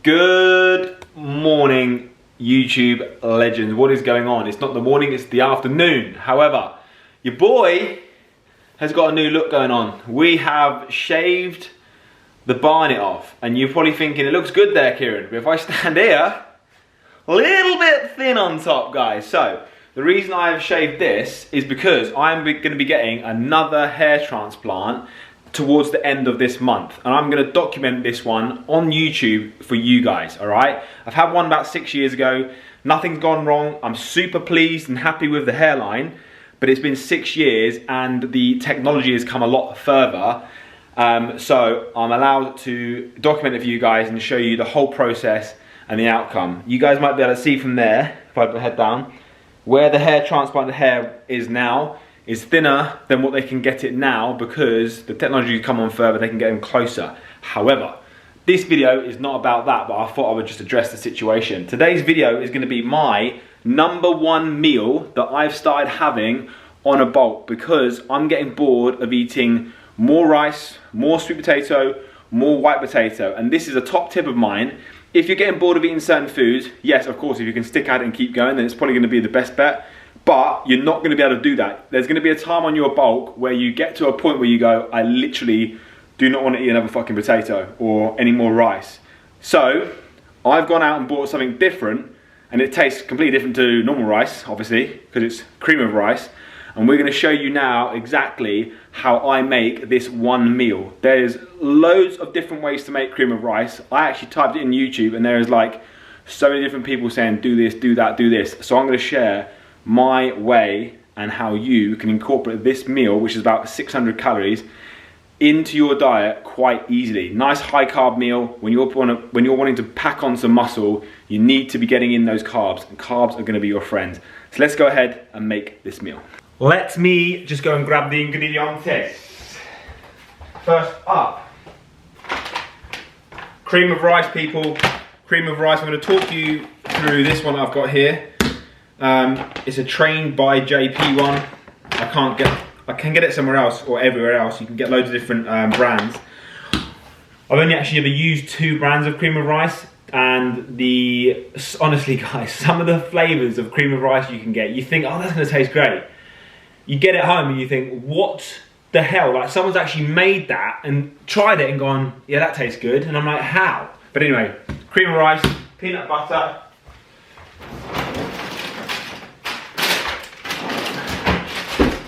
Good morning, YouTube legends. What is going on? It's not the morning, it's the afternoon. However, your boy has got a new look going on. We have shaved the barnet off, and you're probably thinking, it looks good there, Kieran. But if I stand here, a little bit thin on top, guys. So, the reason I have shaved this is because I'm going to be getting another hair transplant towards the end of this month, and I'm going to document this one on YouTube for you guys. All right, I've had one about 6 years ago. Nothing's gone wrong. I'm super pleased and happy with the hairline, but it's been 6 years and the technology has come a lot further, so I'm allowed to document it for you guys and show you the whole process and the outcome. You guys might be able to see from there, if I put my head down, where the hair transplanted hair is now is thinner than what they can get it now, because the technology has come on further, they can get them closer. However, this video is not about that, but I thought I would just address the situation. Today's video is going to be my #1 meal that I've started having on a bulk, because I'm getting bored of eating more rice, more sweet potato, more white potato, and this is a top tip of mine. If you're getting bored of eating certain foods, yes, of course, if you can stick at it and keep going, then it's probably going to be the best bet. But you're not going to be able to do that. There's going to be a time on your bulk where you get to a point where you go, I literally do not want to eat another fucking potato or any more rice. So I've gone out and bought something different, and it tastes completely different to normal rice, obviously, because it's cream of rice. And we're going to show you now exactly how I make this one meal. There's loads of different ways to make cream of rice. I actually typed it in YouTube, and there is like so many different people saying do this, do that, do this. So I'm going to share my way and how you can incorporate this meal, which is about 600 calories, into your diet quite easily. Nice high carb meal. When you're wanting to pack on some muscle, you need to be getting in those carbs, and carbs are going to be your friend. So let's go ahead and make this meal. Let me just go and grab the ingredients. First up, cream of rice, people. Cream of rice. I'm going to talk you through this one I've got here. It's a Trained by JP one. I can get it somewhere else or everywhere else. You can get loads of different brands. I've only actually ever used 2 brands of cream of rice, and honestly guys, some of the flavors of cream of rice you can get, you think, oh, that's going to taste great. You get it home and you think, what the hell? Like, someone's actually made that and tried it and gone, yeah, that tastes good. And I'm like, how? But anyway, cream of rice, peanut butter,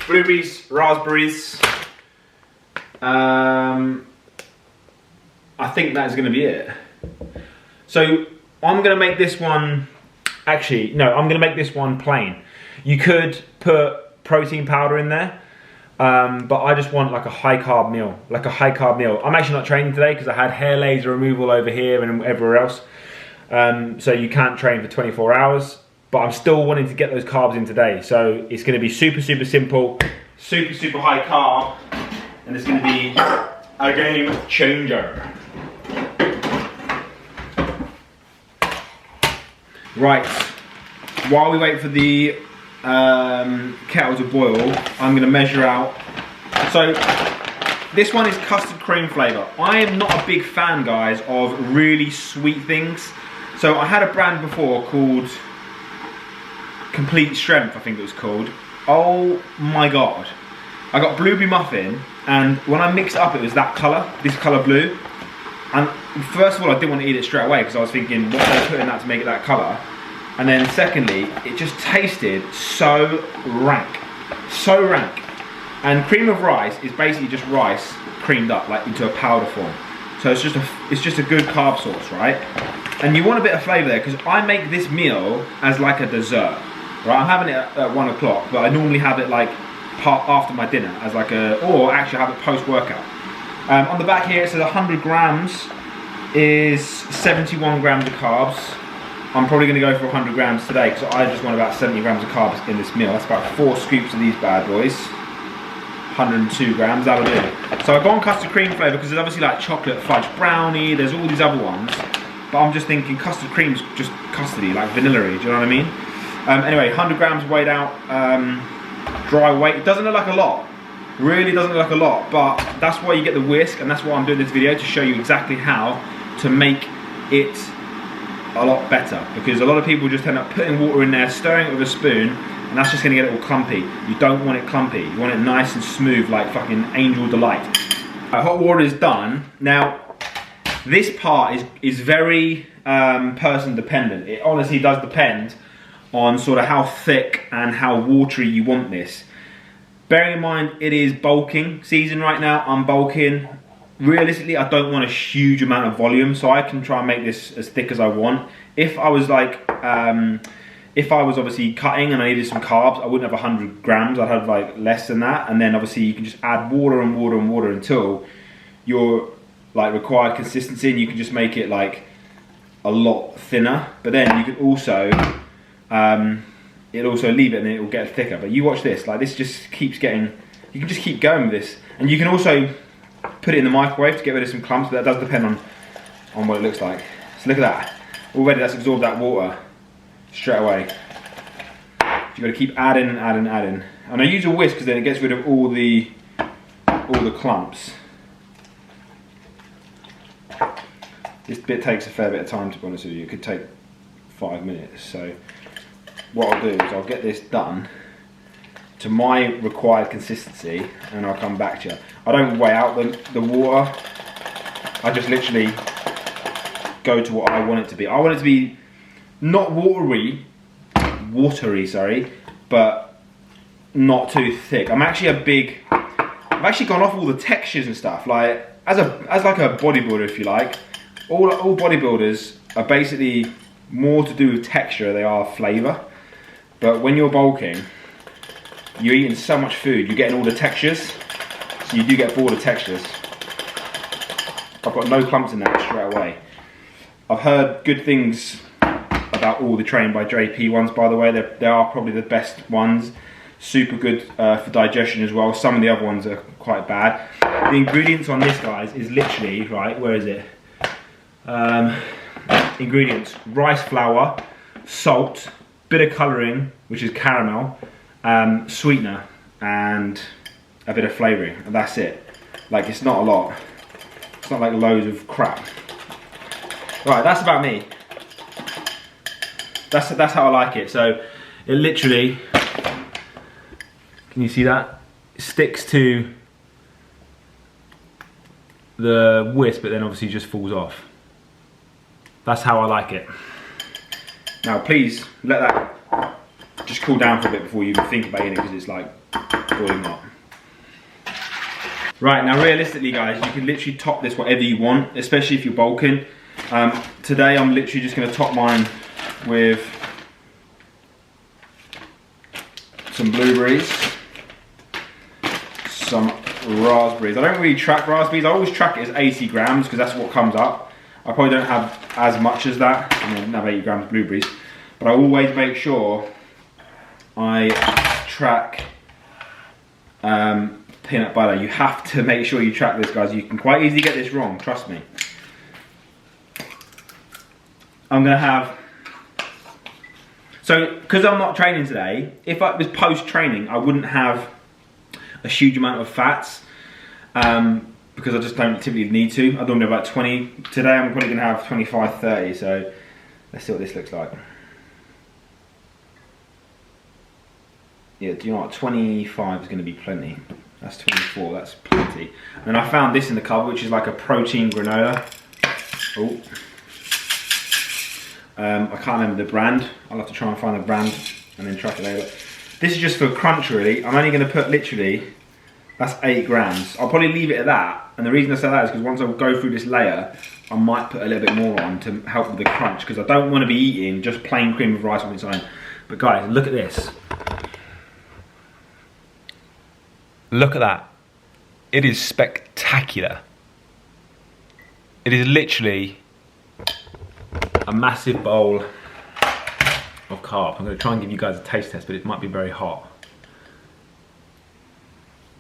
blueberries, raspberries. I think that's going to be it. So I'm going to make this one, actually, no, I'm going to make this one plain. You could put protein powder in there, but I just want like a high carb meal, I'm actually not training today because I had hair laser removal over here and everywhere else. So you can't train for 24 hours. But I'm still wanting to get those carbs in today. So it's going to be super, super simple, super, super high carb, and it's going to be a game changer. Right, while we wait for the kettle to boil, I'm going to measure out. So this one is custard cream flavour. I am not a big fan, guys, of really sweet things. So I had a brand before called Complete Strength, I think it was called. Oh my god. I got blueberry muffin, and when I mixed it up, it was that colour, this colour blue. And first of all, I didn't want to eat it straight away because I was thinking, what did I put in that to make it that colour? And then secondly, it just tasted so rank. So rank. And cream of rice is basically just rice creamed up, like into a powder form. So it's just a good carb source, right? And you want a bit of flavour there, because I make this meal as like a dessert. Right, I'm having it at 1 o'clock, but I normally have it like after my dinner as like or actually have it post-workout. On the back here it says 100 grams is 71 grams of carbs. I'm probably going to go for 100 grams today because I just want about 70 grams of carbs in this meal. That's about 4 scoops of these bad boys. 102 grams, that'll do. So I've gone custard cream flavour because there's obviously like chocolate fudge brownie, there's all these other ones. But I'm just thinking custard cream's just custardy, like vanilla-y, do you know what I mean? Anyway, 100 grams weighed out, dry weight. It doesn't look like a lot, really doesn't look like a lot, but that's why you get the whisk, and that's why I'm doing this video, to show you exactly how to make it a lot better, because a lot of people just end up putting water in there, stirring it with a spoon, and that's just gonna get it all clumpy. You don't want it clumpy. You want it nice and smooth, like fucking Angel Delight. Hot water is done. Now, this part is very person dependent. It honestly does depend on sort of how thick and how watery you want this. Bearing in mind, it is bulking season right now. I'm bulking. Realistically, I don't want a huge amount of volume, so I can try and make this as thick as I want. If I was like, if I was obviously cutting and I needed some carbs, I wouldn't have 100 grams, I'd have like less than that. And then obviously you can just add water and water and water until your like required consistency, and you can just make it like a lot thinner. But then you can also, it'll also leave it and it will get thicker. But you watch this, like this just keeps getting, you can just keep going with this. And you can also put it in the microwave to get rid of some clumps, but that does depend on what it looks like. So look at that. Already that's absorbed that water straight away. You've got to keep adding and adding and adding. And I use a whisk because then it gets rid of all the clumps. This bit takes a fair bit of time, to be honest with you. It could take 5 minutes. So what I'll do is I'll get this done to my required consistency and I'll come back to you. I don't weigh out the water. I just literally go to what I want it to be. I want it to be not watery, sorry, but not too thick. I've actually gone off all the textures and stuff. Like as like a bodybuilder, if you like, all bodybuilders are basically more to do with texture they are flavour. But when you're bulking, you're eating so much food, you're getting all the textures, so you do get bored of textures. I've got no clumps in there straight away. I've heard good things about all the Trained by JP ones, by the way. They are probably the best ones. Super good for digestion as well. Some of the other ones are quite bad. The ingredients on this, guys, is literally, right, where is it? Ingredients: rice flour, salt, bit of colouring, which is caramel, sweetener, and a bit of flavouring, and that's it. Like, it's not a lot. It's not like loads of crap. Right, that's about me. That's how I like it. So it literally, can you see that? It sticks to the whisk, but then obviously just falls off. That's how I like it. Now please let that just cool down for a bit before you even think about it, because it's like boiling hot. Right, now realistically guys, you can literally top this whatever you want, especially if you're bulking. Today I'm literally just going to top mine with some blueberries, some raspberries. I don't really track raspberries. I always track it as 80 grams because that's what comes up. I probably don't have as much as that. I don't have 80 grams of blueberries, but I always make sure I track peanut butter. You have to make sure you track this, guys. You can quite easily get this wrong, trust me. I'm gonna have, so because I'm not training today, if I was post-training, I wouldn't have a huge amount of fats because I just don't typically need to. I don't know, about 20. Today I'm probably gonna have 25, 30, so let's see what this looks like. Yeah, do you know what, 25 is gonna be plenty. That's 24, that's plenty. And I found this in the cupboard, which is like a protein granola. Oh. I can't remember the brand. I'll have to try and find the brand and then track it later. This is just for crunch, really. I'm only going to put literally, that's 8 grams. I'll probably leave it at that. And the reason I say that is because once I go through this layer, I might put a little bit more on to help with the crunch, because I don't want to be eating just plain cream of rice on its own. But guys, look at this. Look at that. It is spectacular. It is literally a massive bowl of carb. I'm going to try and give you guys a taste test, but it might be very hot.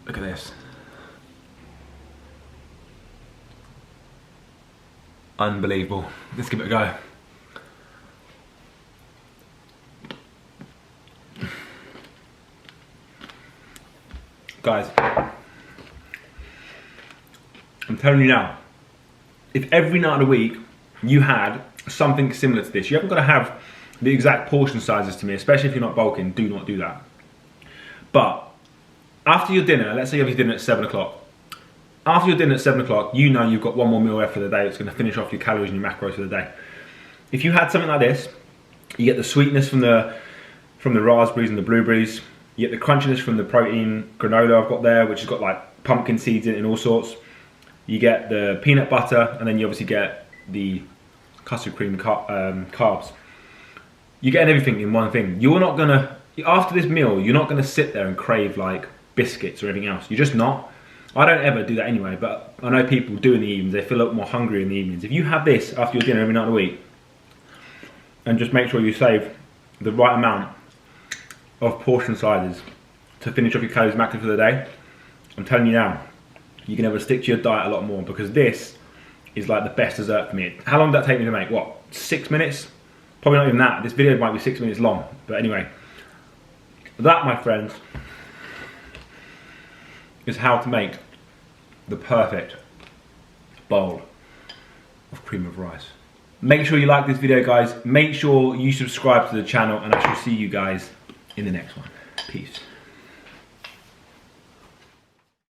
Look at this. Unbelievable. Let's give it a go. Guys, I'm telling you now, if every night of the week you had something similar to this. You haven't got to have the exact portion sizes to me, especially if you're not bulking. Do not do that. But after your dinner, let's say you have your dinner at 7 o'clock. After your dinner at 7 o'clock, you know you've got one more meal left for the day. It's going to finish off your calories and your macros for the day. If you had something like this, you get the sweetness from the raspberries and the blueberries. You get the crunchiness from the protein granola I've got there, which has got like pumpkin seeds in it and all sorts. You get the peanut butter, and then you obviously get the custard cream carbs. You're getting everything in one thing. You're not gonna, after this meal, you're not gonna sit there and crave like biscuits or anything else. You're just not. I don't ever do that anyway, but I know people do in the evenings. They feel a lot more hungry in the evenings. If you have this after your dinner every night of the week, and just make sure you save the right amount of portion sizes to finish off your calories macros for the day, I'm telling you now, you can able to stick to your diet a lot more, because this is like the best dessert for me. How long did that take me to make? What, 6 minutes? Probably not even that. This video might be 6 minutes long, but anyway. That, my friends, is how to make the perfect bowl of cream of rice. Make sure you like this video, guys. Make sure you subscribe to the channel, and I shall see you guys in the next one. Peace.